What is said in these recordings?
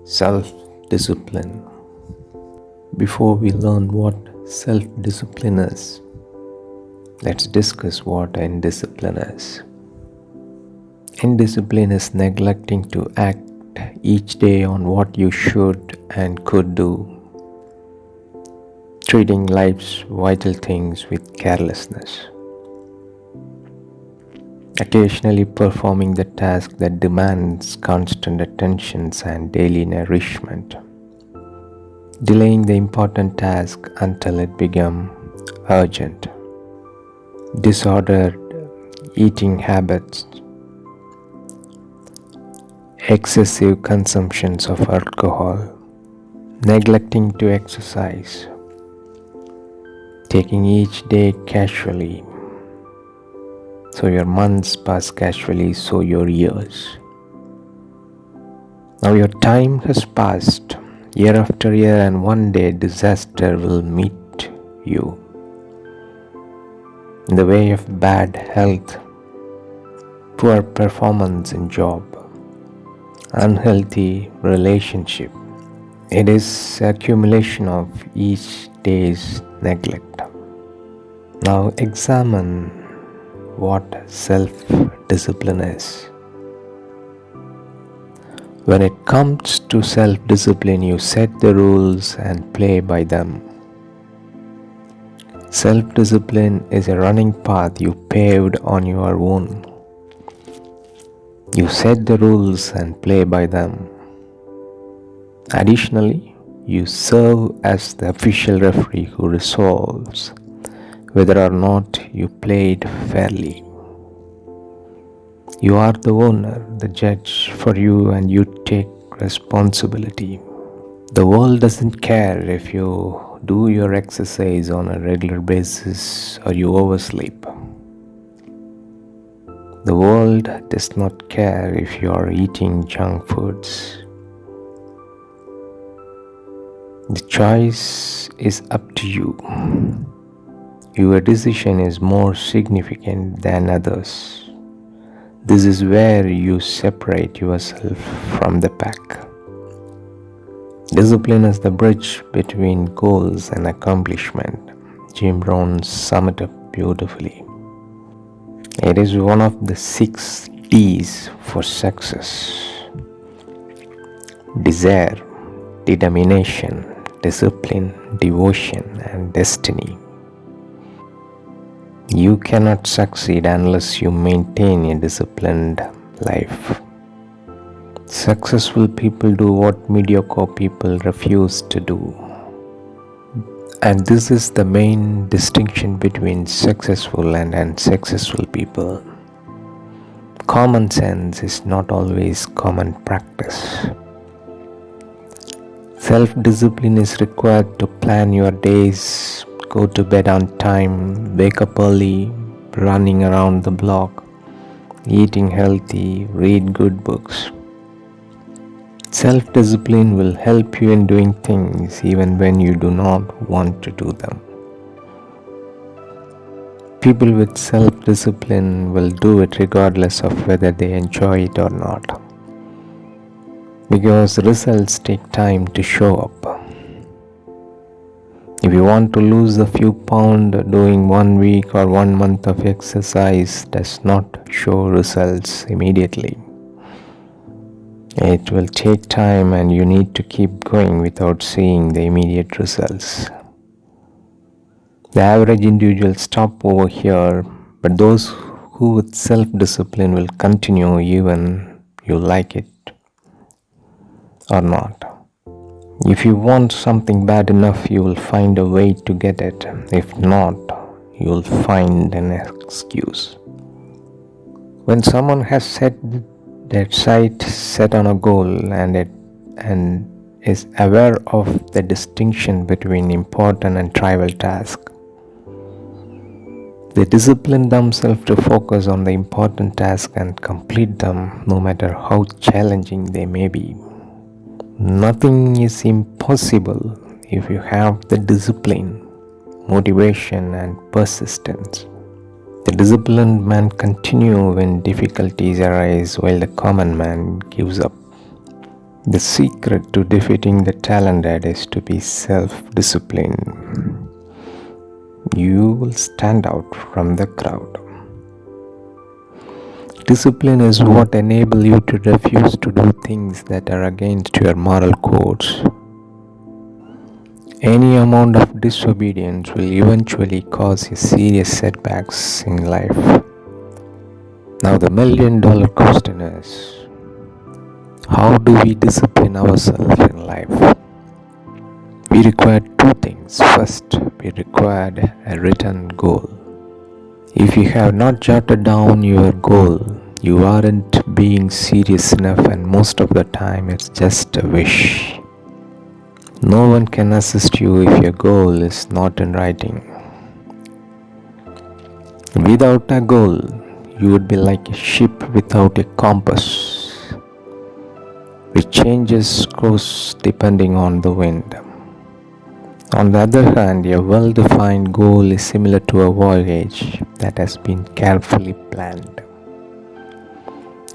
Self-discipline. Before we learn what self-discipline is, let's discuss what indiscipline is. Indiscipline is neglecting to act each day on what you should and could do, treating life's vital things with carelessness, occasionally performing the task that demands constant attention and daily nourishment, delaying the important task until it becomes urgent, disordered eating habits, excessive consumptions of alcohol, neglecting to exercise, taking each day casually, so your months pass casually, so your years. Now your time has passed, year after year, and one day disaster will meet you. In the way of bad health, poor performance in job, unhealthy relationship. It is accumulation of each day's neglect. Now examine what self-discipline is. When it comes to self-discipline, you set the rules and play by them. Self-discipline is a running path you paved on your own. You set the rules and play by them. Additionally, you serve as the official referee who resolves whether or not you played fairly. You are the owner, the judge for you, and you take responsibility. The world doesn't care if you do your exercise on a regular basis or you oversleep. The world does not care if you are eating junk foods. The choice is up to you. Your decision is more significant than others. This is where you separate yourself from the pack. Discipline is the bridge between goals and accomplishment. Jim Rohn summed it up beautifully. It is one of the 6 D's for success: desire, determination, discipline, devotion, and destiny. You cannot succeed unless you maintain a disciplined life. Successful people do what mediocre people refuse to do. And this is the main distinction between successful and unsuccessful people. Common sense is not always common practice. Self-discipline is required to plan your days, go to bed on time, wake up early, running around the block, eating healthy, read good books. Self-discipline will help you in doing things even when you do not want to do them. People with self-discipline will do it regardless of whether they enjoy it or not, because results take time to show up. If you want to lose a few pounds, doing 1 week or 1 month of exercise does not show results immediately. It will take time, and you need to keep going without seeing the immediate results. The average individual stop over here, but those who with self-discipline will continue even you like it or not. If you want something bad enough, you will find a way to get it. If not, you will find an excuse. When someone has set their sight set on a goal and is aware of the distinction between important and trivial tasks, they discipline themselves to focus on the important task and complete them, no matter how challenging they may be. Nothing is impossible if you have the discipline, motivation, and persistence. The disciplined man continues when difficulties arise, while the common man gives up. The secret to defeating the talented is to be self-disciplined. You will stand out from the crowd. Discipline is what enables you to refuse to do things that are against your moral codes. Any amount of disobedience will eventually cause you serious setbacks in life. Now the $1,000,000 question is, how do we discipline ourselves in life? We require two things. First, we require a written goal. If you have not jotted down your goal, you aren't being serious enough, and most of the time it's just a wish. No one can assist you if your goal is not in writing. Without a goal, you would be like a ship without a compass, which changes course depending on the wind. On the other hand, a well-defined goal is similar to a voyage that has been carefully planned.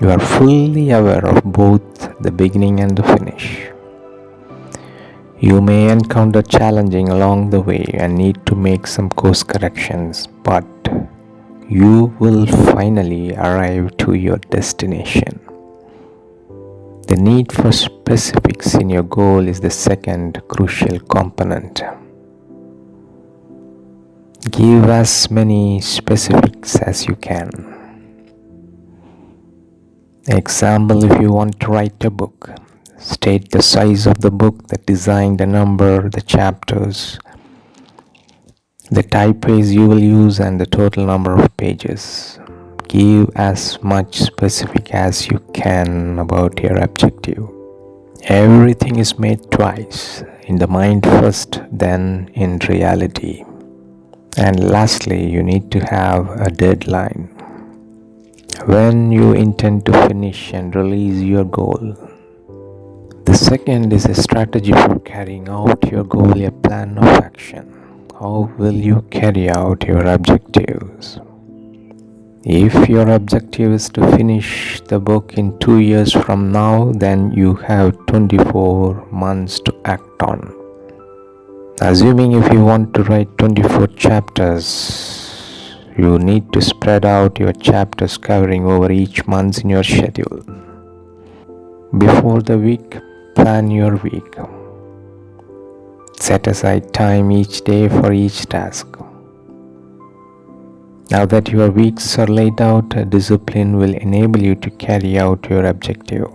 You are fully aware of both the beginning and the finish. You may encounter challenges along the way and need to make some course corrections, but you will finally arrive to your destination. The need for specifics in your goal is the second crucial component. Give as many specifics as you can. Example, if you want to write a book, state the size of the book, the design, the number, the chapters, the typeface you will use, and the total number of pages. Give as much specific as you can about your objective. Everything is made twice, in the mind first, then in reality. And lastly, you need to have a deadline. When you intend to finish and release your goal. The second is a strategy for carrying out your goal, a plan of action. How will you carry out your objectives? If your objective is to finish the book in 2 years from now, then you have 24 months to act on. Assuming if you want to write 24 chapters, you need to spread out your chapters covering over each month in your schedule. Before the week, plan your week. Set aside time each day for each task. Now that your weeks are laid out, discipline will enable you to carry out your objective.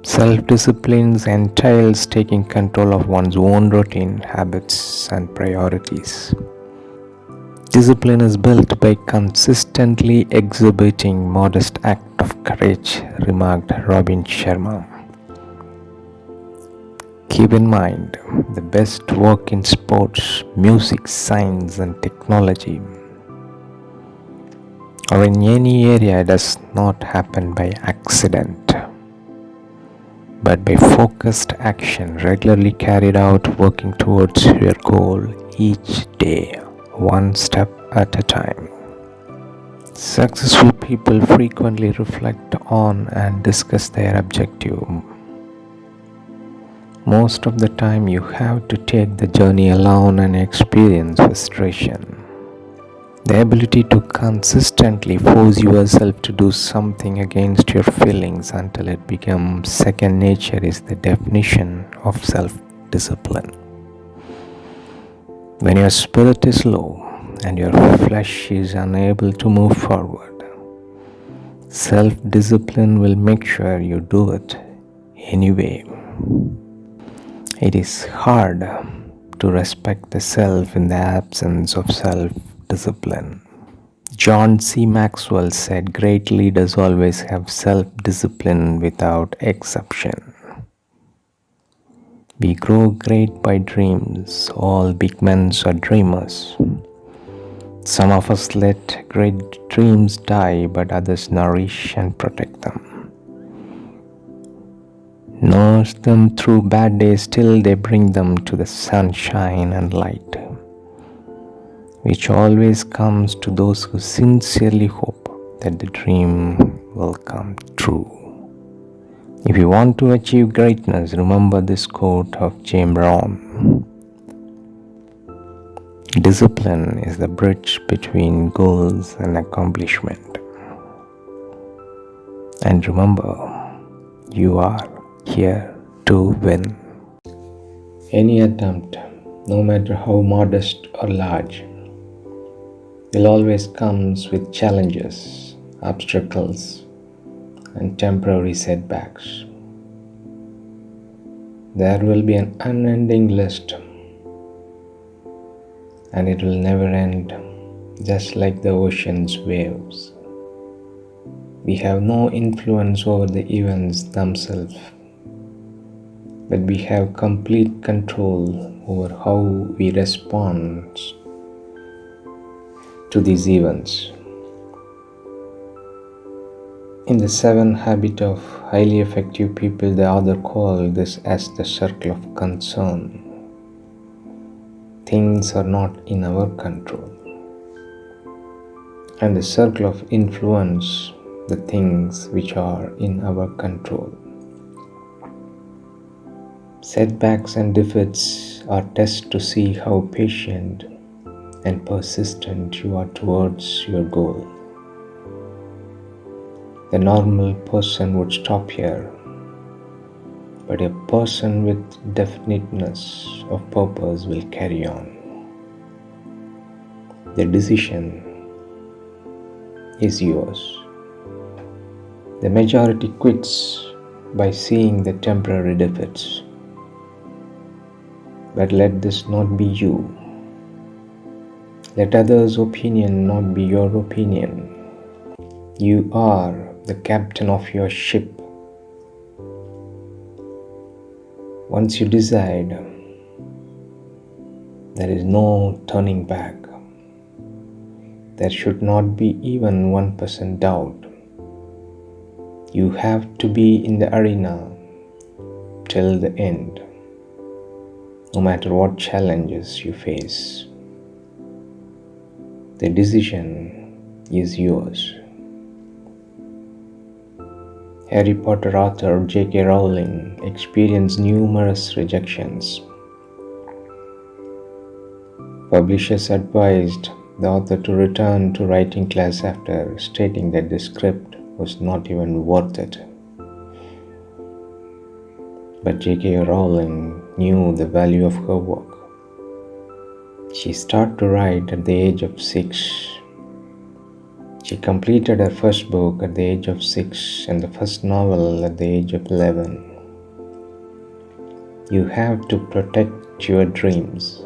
Self-discipline entails taking control of one's own routine, habits, and priorities. Discipline is built by consistently exhibiting modest act of courage, remarked Robin Sharma. Keep in mind, the best work in sports, music, science, and technology, or in any area, does not happen by accident, but by focused action regularly carried out, working towards your goal each day, one step at a time. Successful people frequently reflect on and discuss their objective. Most of the time, you have to take the journey alone and experience frustration. The ability to consistently force yourself to do something against your feelings until it becomes second nature is the definition of self-discipline. When your spirit is low and your flesh is unable to move forward, self-discipline will make sure you do it anyway. It is hard to respect the self in the absence of self-discipline. John C. Maxwell said, "Great leaders always have self-discipline without exception." We grow great by dreams. All big men are dreamers. Some of us let great dreams die, but others nourish and protect them. Nurse them through bad days till they bring them to the sunshine and light, which always comes to those who sincerely hope that the dream will come true. If you want to achieve greatness, remember this quote of James Brown. Discipline is the bridge between goals and accomplishment. And remember, you are here to win. Any attempt, no matter how modest or large, will always comes with challenges, obstacles, and temporary setbacks. There will be an unending list, and it will never end, just like the ocean's waves. We have no influence over the events themselves, but we have complete control over how we respond to these events. In the 7 Habits of Highly Effective People, the author called this as the circle of concern. Things are not in our control. And the circle of influence, the things which are in our control. Setbacks and defeats are tests to see how patient and persistent you are towards your goal. The normal person would stop here, but a person with definiteness of purpose will carry on. The decision is yours. The majority quits by seeing the temporary defeats. But let this not be you. Let others' opinion not be your opinion. You are the captain of your ship. Once you decide, there is no turning back. There should not be even 1% doubt. You have to be in the arena till the end, no matter what challenges you face. The decision is yours. Harry Potter author J.K. Rowling experienced numerous rejections. Publishers advised the author to return to writing class after stating that the script was not even worth it. But J.K. Rowling knew the value of her work. She started to write at the age of 6. She completed her first book at the age of 6 and the first novel at the age of 11. You have to protect your dreams.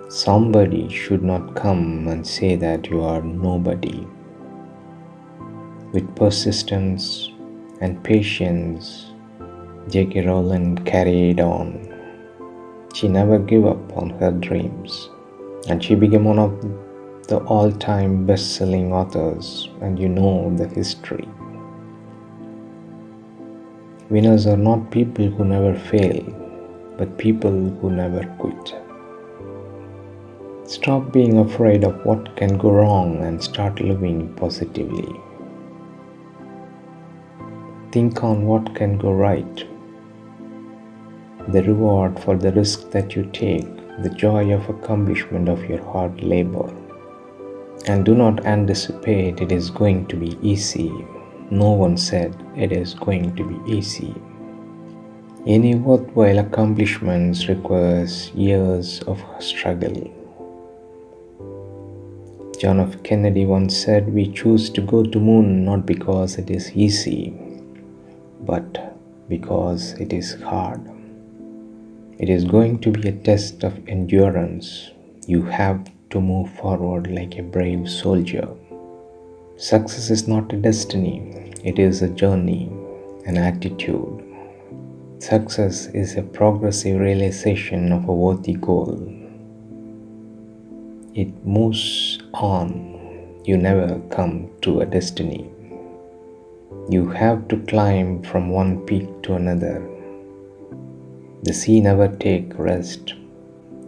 Somebody should not come and say that you are nobody. With persistence and patience, J.K. Rowling carried on. She never gave up on her dreams, and she became one of the all-time best-selling authors, and you know the history. Winners are not people who never fail, but people who never quit. Stop being afraid of what can go wrong and start living positively. Think on what can go right. The reward for the risk that you take, the joy of accomplishment of your hard labor. And do not anticipate it is going to be easy. No one said it is going to be easy. Any worthwhile accomplishments requires years of struggle. John F. Kennedy once said, "We choose to go to moon not because it is easy, but because it is hard." It is going to be a test of endurance. You have to move forward like a brave soldier. Success is not a destiny, it is a journey, an attitude. Success is a progressive realization of a worthy goal. It moves on. You never come to a destiny. You have to climb from one peak to another. The sea never takes rest.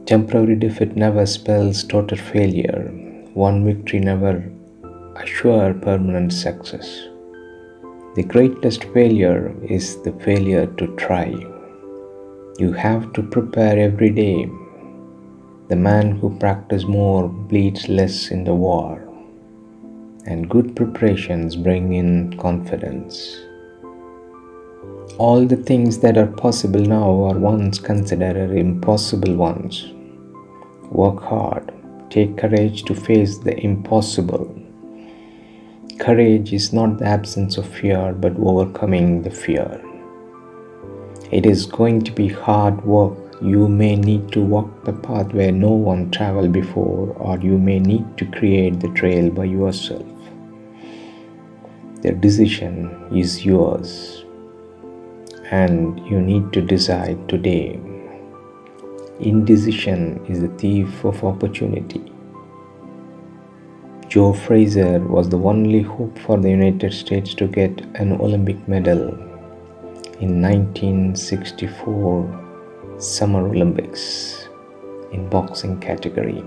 Temporary defeat never spells total failure. One victory never assures permanent success. The greatest failure is the failure to try. You have to prepare every day. The man who practices more bleeds less in the war, and good preparations bring in confidence. All the things that are possible now are once considered impossible ones. Work hard. Take courage to face the impossible. Courage is not the absence of fear, but overcoming the fear. It is going to be hard work. You may need to walk the path where no one traveled before, or you may need to create the trail by yourself. The decision is yours, and you need to decide today. Indecision is the thief of opportunity. Joe Frazier was the only hope for the United States to get an Olympic medal in 1964 Summer Olympics in boxing category.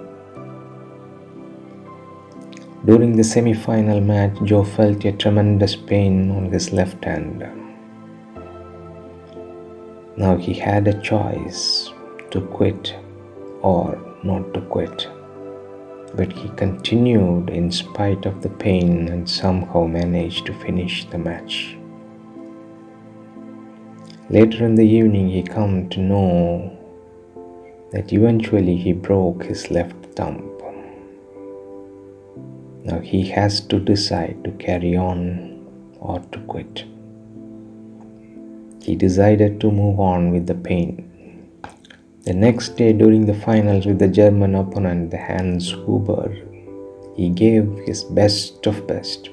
During the semi-final match, Joe felt a tremendous pain on his left hand. Now he had a choice to quit or not to quit, but he continued in spite of the pain and somehow managed to finish the match. Later in the evening, he came to know that eventually he broke his left thumb. Now he has to decide to carry on or to quit. He decided to move on with the pain. The next day during the finals with the German opponent, Hans Huber, he gave his best of best.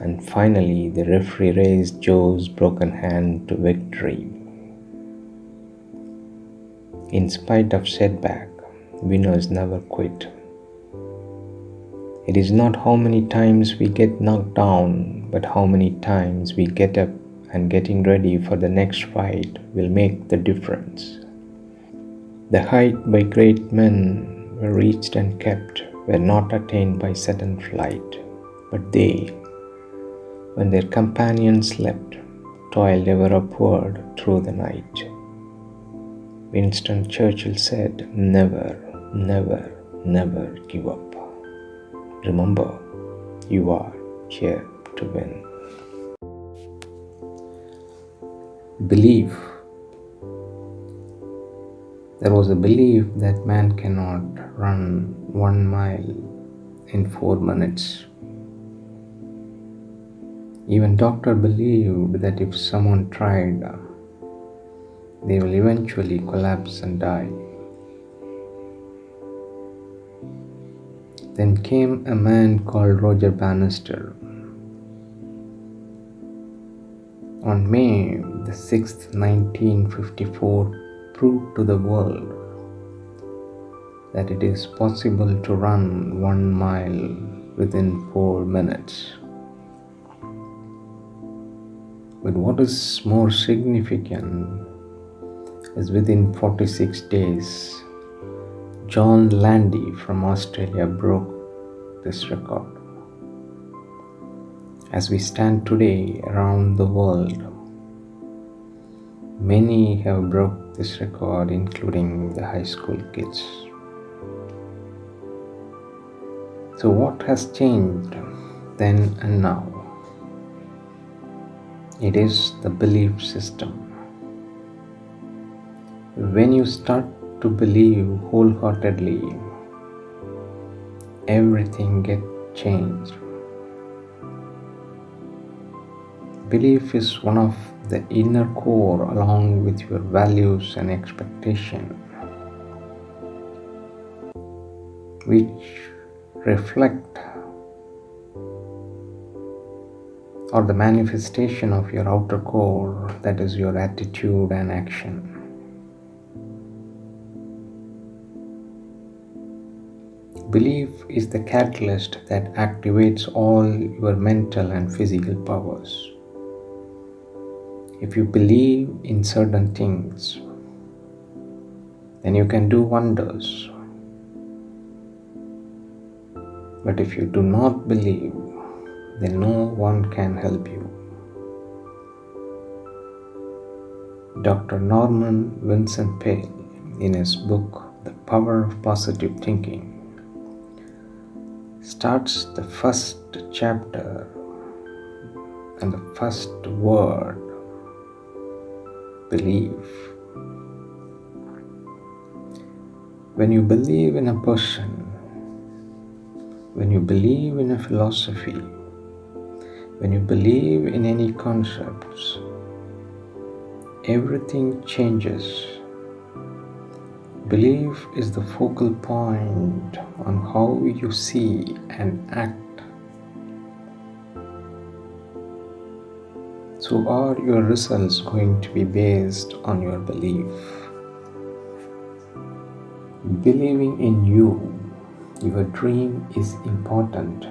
And finally, the referee raised Joe's broken hand to victory. In spite of setback, winners never quit. It is not how many times we get knocked down, but how many times we get up and getting ready for the next fight will make the difference. The height by great men were reached and kept were not attained by sudden flight, but they, when their companions slept, toiled ever upward through the night. Winston Churchill said, "Never, never, never give up. Remember, you are here to win." Belief. There was a belief that man cannot run 1 mile in 4 minutes. Even doctor believed that if someone tried, they will eventually collapse and die. Then came a man called Roger Bannister. On May the 6th, 1954, proved to the world that it is possible to run 1 mile within 4 minutes. But what is more significant is within 46 days, John Landy from Australia broke this record. As we stand today around the world, many have broke this record, including the high school kids. So what has changed then and now? It is the belief system. When you start to believe wholeheartedly, everything gets changed. Belief is one of the inner core along with your values and expectation, which reflect or the manifestation of your outer core, that is your attitude and action. Belief is the catalyst that activates all your mental and physical powers. If you believe in certain things, then you can do wonders. But if you do not believe, then no one can help you. Dr. Norman Vincent Peale, in his book The Power of Positive Thinking, starts the first chapter and the first word, believe. When you believe in a person, when you believe in a philosophy, when you believe in any concepts, everything changes. Belief is the focal point on how you see and act. So are your results going to be based on your belief? Believing in you, your dream is important.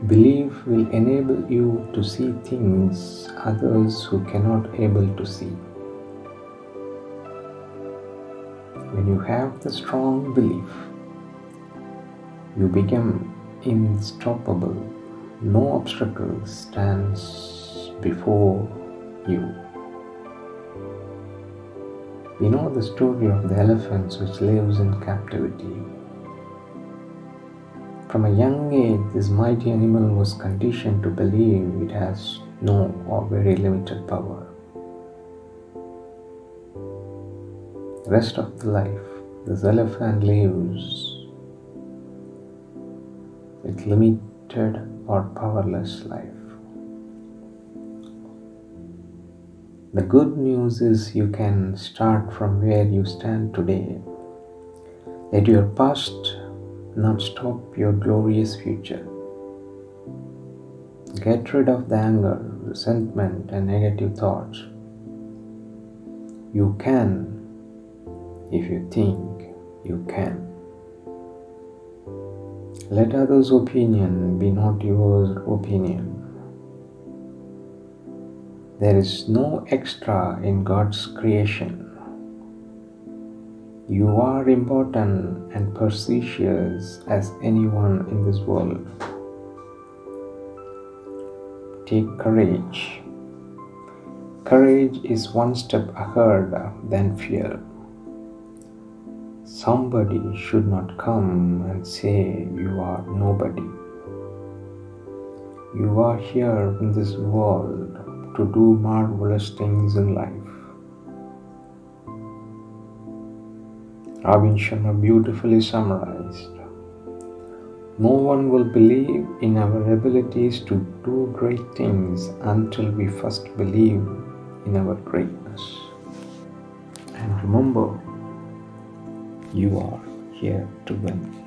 Belief will enable you to see things others who cannot able to see. When you have the strong belief, you become unstoppable. No obstacle stands before you. We know the story of the elephants which lives in captivity. From a young age, this mighty animal was conditioned to believe it has no or very limited power. The rest of the life, this elephant lives with limited or powerless life. The good news is you can start from where you stand today. Let your past not stop your glorious future. Get rid of the anger, resentment, and negative thoughts. You can if you think you can. Let others' opinion be not your opinion. There is no extra in God's creation. You are important and precious as anyone in this world. Take courage. Courage is one step ahead than fear. Somebody should not come and say you are nobody. You are here in this world to do marvelous things in life. Robin Sharma beautifully summarized. No one will believe in our abilities to do great things until we first believe in our greatness. And remember, you are here to win.